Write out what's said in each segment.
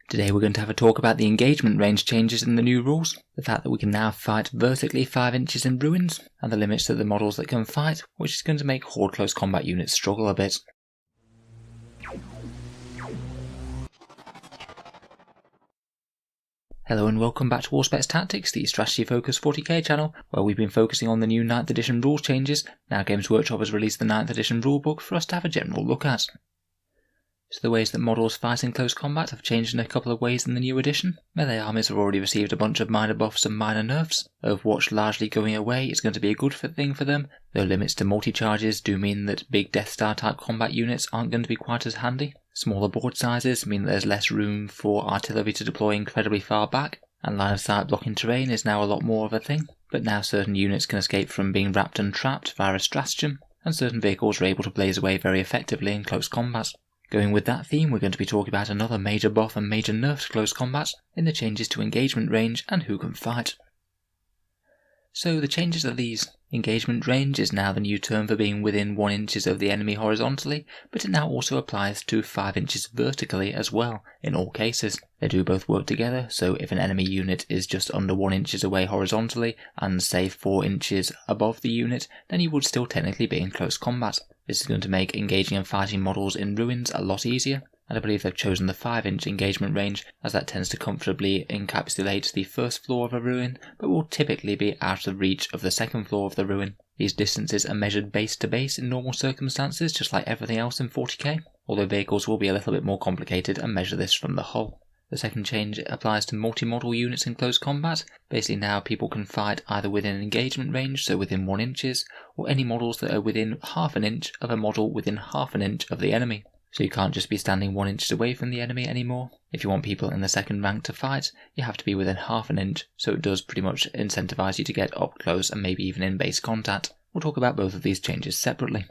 Today we're going to have a talk about the engagement range changes in the new rules, the fact that we can now fight vertically 5 inches in ruins, and the limits to the models that can fight, which is going to make Horde close combat units struggle a bit. Hello and welcome back to Auspex Tactics, the strategy focused 40k channel, where we've been focusing on the new 9th edition rule changes. Now Games Workshop has released the 9th edition rulebook for us to have a general look at. So the ways that models fight in close combat have changed in a couple of ways in the new edition. Melee armies have already received a bunch of minor buffs and minor nerfs. Overwatch largely going away is going to be a good thing for them, though limits to multi-charges do mean that big Death Star type combat units aren't going to be quite as handy. Smaller board sizes mean that there's less room for artillery to deploy incredibly far back, and line of sight blocking terrain is now a lot more of a thing. But now certain units can escape from being wrapped and trapped via a stratagem, and certain vehicles are able to blaze away very effectively in close combat. Going with that theme, we're going to be talking about another major buff and major nerf to close combat in the changes to engagement range and who can fight. So the changes are these. Engagement range is now the new term for being within 1 inches of the enemy horizontally, but it now also applies to 5 inches vertically as well, in all cases. They do both work together, so if an enemy unit is just under 1 inches away horizontally and say 4 inches above the unit, then you would still technically be in close combat. This is going to make engaging and fighting models in ruins a lot easier, and I believe they've chosen the 5-inch engagement range as that tends to comfortably encapsulate the first floor of a ruin, but will typically be out of reach of the second floor of the ruin. These distances are measured base to base in normal circumstances, just like everything else in 40k, although vehicles will be a little bit more complicated and measure this from the hull. The second change applies to multi-model units in close combat. Basically now people can fight either within engagement range, so within 1 inches, or any models that are within half an inch of a model within half an inch of the enemy. So you can't just be standing 1 inch away from the enemy anymore. If you want people in the second rank to fight, you have to be within half an inch, so it does pretty much incentivize you to get up close and maybe even in base contact. We'll talk about both of these changes separately.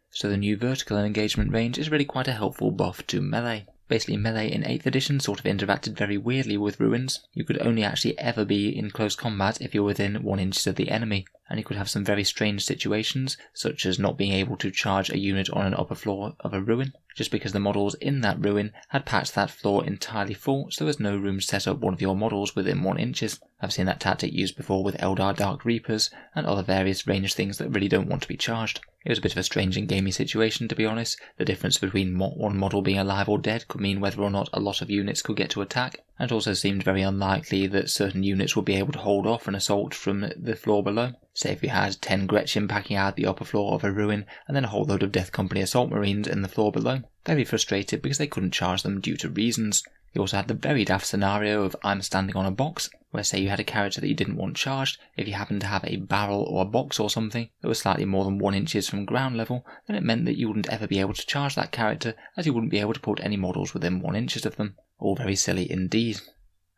So the new vertical engagement range is really quite a helpful buff to melee. Basically, melee in 8th edition sort of interacted very weirdly with ruins. You could only actually ever be in close combat if you're within 1 inch of the enemy, and you could have some very strange situations, such as not being able to charge a unit on an upper floor of a ruin, just because the models in that ruin had patched that floor entirely full, so there's no room to set up one of your models within 1 inches. I've seen that tactic used before with Eldar Dark Reapers and other various ranged things that really don't want to be charged. It was a bit of a strange and gamey situation, to be honest. The difference between one model being alive or dead could mean whether or not a lot of units could get to attack, and it also seemed very unlikely that certain units would be able to hold off an assault from the floor below. Say if you had 10 Gretchen packing out the upper floor of a ruin, and then a whole load of Death Company assault marines in the floor below. Very frustrated because they couldn't charge them due to reasons. You also had the very daft scenario of I'm standing on a box, where say you had a character that you didn't want charged. If you happened to have a barrel or a box or something that was slightly more than 1 inches from ground level, then it meant that you wouldn't ever be able to charge that character, as you wouldn't be able to put any models within 1 inches of them. All very silly indeed.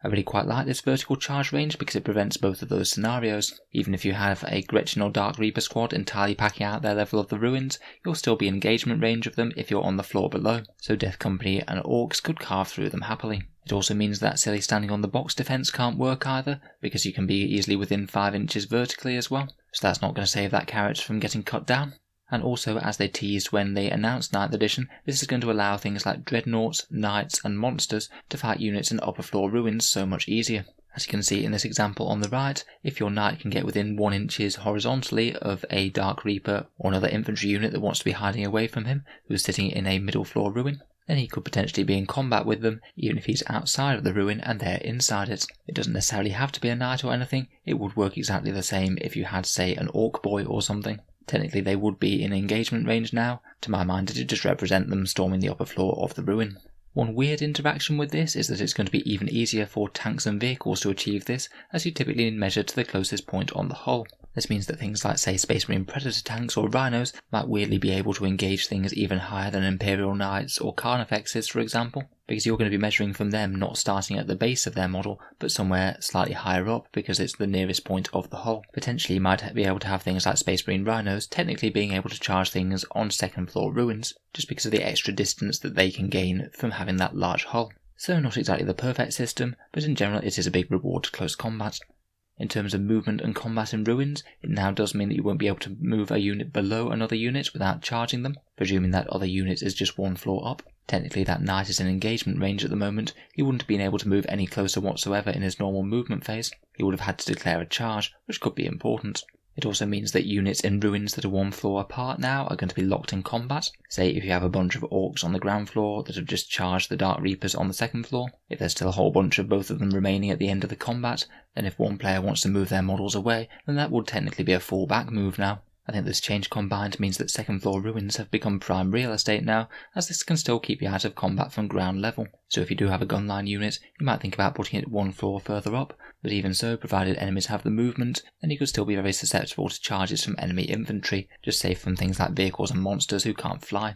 I really quite like this vertical charge range because it prevents both of those scenarios. Even if you have a Gretchen or Dark Reaper squad entirely packing out their level of the ruins, you'll still be in engagement range of them if you're on the floor below, so Death Company and Orcs could carve through them happily. It also means that silly standing on the box defense can't work either, because you can be easily within 5 inches vertically as well, so that's not going to save that character from getting cut down. And also, as they teased when they announced 9th edition, this is going to allow things like dreadnoughts, knights and monsters to fight units in upper floor ruins so much easier. As you can see in this example on the right, if your knight can get within 1 inches horizontally of a Dark Reaper or another infantry unit that wants to be hiding away from him, who's sitting in a middle floor ruin, then he could potentially be in combat with them even if he's outside of the ruin and they're inside it. It doesn't necessarily have to be a knight or anything, it would work exactly the same if you had say an orc boy or something. Technically they would be in engagement range now. To my mind, it just represent them storming the upper floor of the ruin. One weird interaction with this is that it's going to be even easier for tanks and vehicles to achieve this, as you typically measure to the closest point on the hull. This means that things like say Space Marine Predator tanks or Rhinos might weirdly be able to engage things even higher than Imperial Knights or Carnifexes, for example, because you're going to be measuring from them not starting at the base of their model, but somewhere slightly higher up because it's the nearest point of the hull. Potentially you might be able to have things like Space Marine Rhinos technically being able to charge things on second floor ruins, just because of the extra distance that they can gain from having that large hull. So not exactly the perfect system, but in general it is a big reward to close combat. In terms of movement and combat in ruins, it now does mean that you won't be able to move a unit below another unit without charging them, presuming that other unit is just 1 floor up. Technically that knight is in engagement range at the moment. He wouldn't have been able to move any closer whatsoever in his normal movement phase. He would have had to declare a charge, which could be important. It also means that units in ruins that are one floor apart now are going to be locked in combat. Say if you have a bunch of orcs on the ground floor that have just charged the Dark Reapers on the second floor, if there's still a whole bunch of both of them remaining at the end of the combat, then if one player wants to move their models away, then that would technically be a fallback move now. I think this change combined means that second floor ruins have become prime real estate now, as this can still keep you out of combat from ground level. So if you do have a gunline unit, you might think about putting it one floor further up, but even so, provided enemies have the movement, then you could still be very susceptible to charges from enemy infantry, just safe from things like vehicles and monsters who can't fly.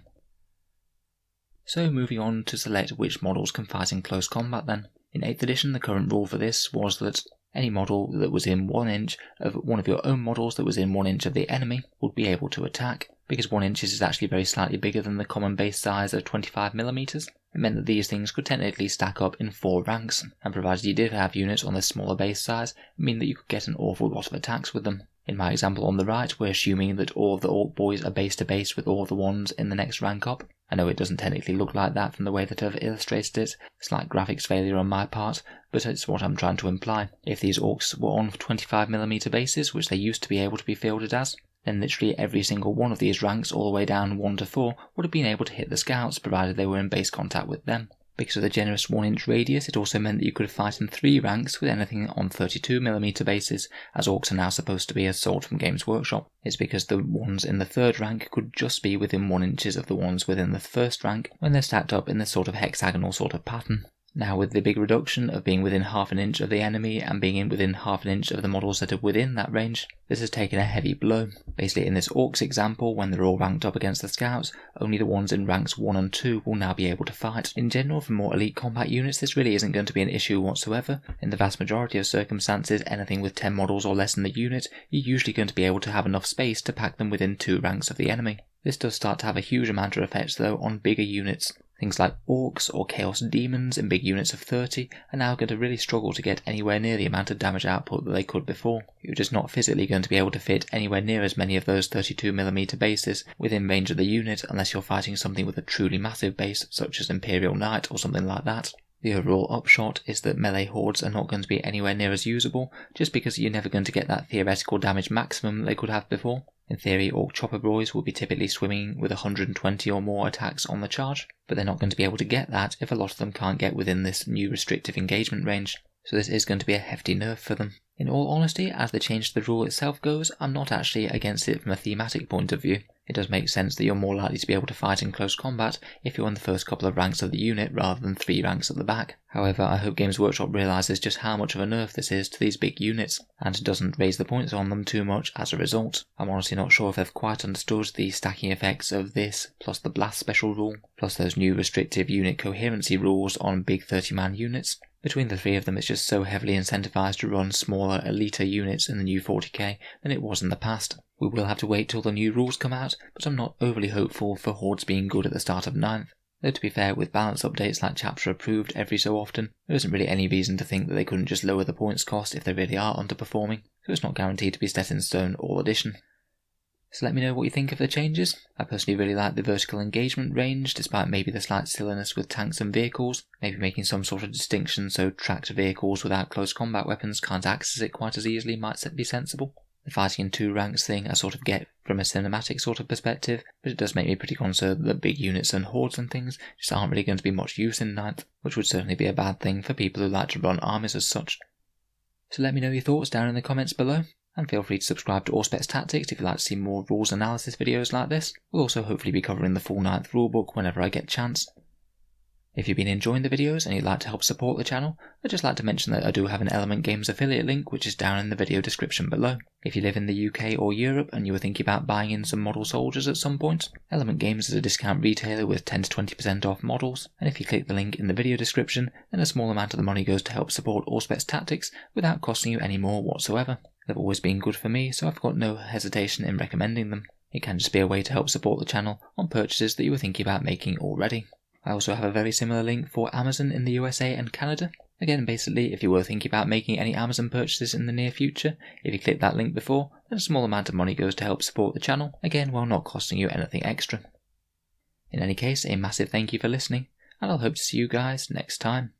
So moving on to select which models can fight in close combat then. In 8th edition, the current rule for this was that any model that was in 1 inch of one of your own models that was in 1 inch of the enemy would be able to attack. Because 1 inch is actually very slightly bigger than the common base size of 25mm, it meant that these things could technically stack up in 4 ranks, and provided you did have units on this smaller base size, it meant that you could get an awful lot of attacks with them. In my example on the right, we're assuming that all of the orc boys are base to base with all of the ones in the next rank up. I know it doesn't technically look like that from the way that I've illustrated it, slight graphics failure on my part, but it's what I'm trying to imply. If these orcs were on 25mm bases, which they used to be able to be fielded as, then literally every single one of these ranks all the way down 1 to 4 would have been able to hit the scouts provided they were in base contact with them. Because of the generous 1 inch radius, it also meant that you could fight in 3 ranks with anything on 32mm bases, as orcs are now supposed to be as sold from Games Workshop. It's because the ones in the 3rd rank could just be within 1 inches of the ones within the 1st rank when they're stacked up in this sort of hexagonal sort of pattern. Now with the big reduction of being within half an inch of the enemy and being within half an inch of the models that are within that range, this has taken a heavy blow. Basically in this orcs example, when they're all ranked up against the scouts, only the ones in ranks 1 and 2 will now be able to fight. In general, for more elite combat units, this really isn't going to be an issue whatsoever. In the vast majority of circumstances, anything with 10 models or less in the unit, you're usually going to be able to have enough space to pack them within 2 ranks of the enemy. This does start to have a huge amount of effects though on bigger units. Things like orcs or chaos demons in big units of 30 are now going to really struggle to get anywhere near the amount of damage output that they could before. You're just not physically going to be able to fit anywhere near as many of those 32mm bases within range of the unit unless you're fighting something with a truly massive base such as Imperial Knight or something like that. The overall upshot is that melee hordes are not going to be anywhere near as usable just because you're never going to get that theoretical damage maximum that they could have before. In theory, orc chopper boys will be typically swimming with 120 or more attacks on the charge, but they're not going to be able to get that if a lot of them can't get within this new restrictive engagement range, so this is going to be a hefty nerf for them. In all honesty, as the change to the rule itself goes, I'm not actually against it from a thematic point of view. It does make sense that you're more likely to be able to fight in close combat if you're in the first couple of ranks of the unit rather than 3 ranks at the back. However, I hope Games Workshop realises just how much of a nerf this is to these big units, and doesn't raise the points on them too much as a result. I'm honestly not sure if they've quite understood the stacking effects of this, plus the blast special rule, plus those new restrictive unit coherency rules on big 30-man units. Between the 3 of them, it's just so heavily incentivised to run smaller, eliter units in the new 40k than it was in the past. We will have to wait till the new rules come out, but I'm not overly hopeful for Hordes being good at the start of 9th. Though to be fair, with balance updates like chapter approved every so often, there isn't really any reason to think that they couldn't just lower the points cost if they really are underperforming, so it's not guaranteed to be set in stone all edition. So let me know what you think of the changes. I personally really like the vertical engagement range, despite maybe the slight silliness with tanks and vehicles, maybe making some sort of distinction so tracked vehicles without close combat weapons can't access it quite as easily might be sensible. The fighting in 2 ranks thing I sort of get from a cinematic sort of perspective, but it does make me pretty concerned that big units and hordes and things just aren't really going to be much use in 9th, which would certainly be a bad thing for people who like to run armies as such. So let me know your thoughts down in the comments below, and feel free to subscribe to Auspex Tactics if you'd like to see more rules analysis videos like this. We'll also hopefully be covering the full 9th rulebook whenever I get a chance. If you've been enjoying the videos and you'd like to help support the channel, I'd just like to mention that I do have an Element Games affiliate link which is down in the video description below. If you live in the UK or Europe and you were thinking about buying in some model soldiers at some point, Element Games is a discount retailer with 10 to 20% off models, and if you click the link in the video description, then a small amount of the money goes to help support Auspex Tactics without costing you any more whatsoever. They've always been good for me, so I've got no hesitation in recommending them. It can just be a way to help support the channel on purchases that you were thinking about making already. I also have a very similar link for Amazon in the USA and Canada. Again, basically, if you were thinking about making any Amazon purchases in the near future, if you click that link before, then a small amount of money goes to help support the channel, again while not costing you anything extra. In any case, a massive thank you for listening, and I'll hope to see you guys next time.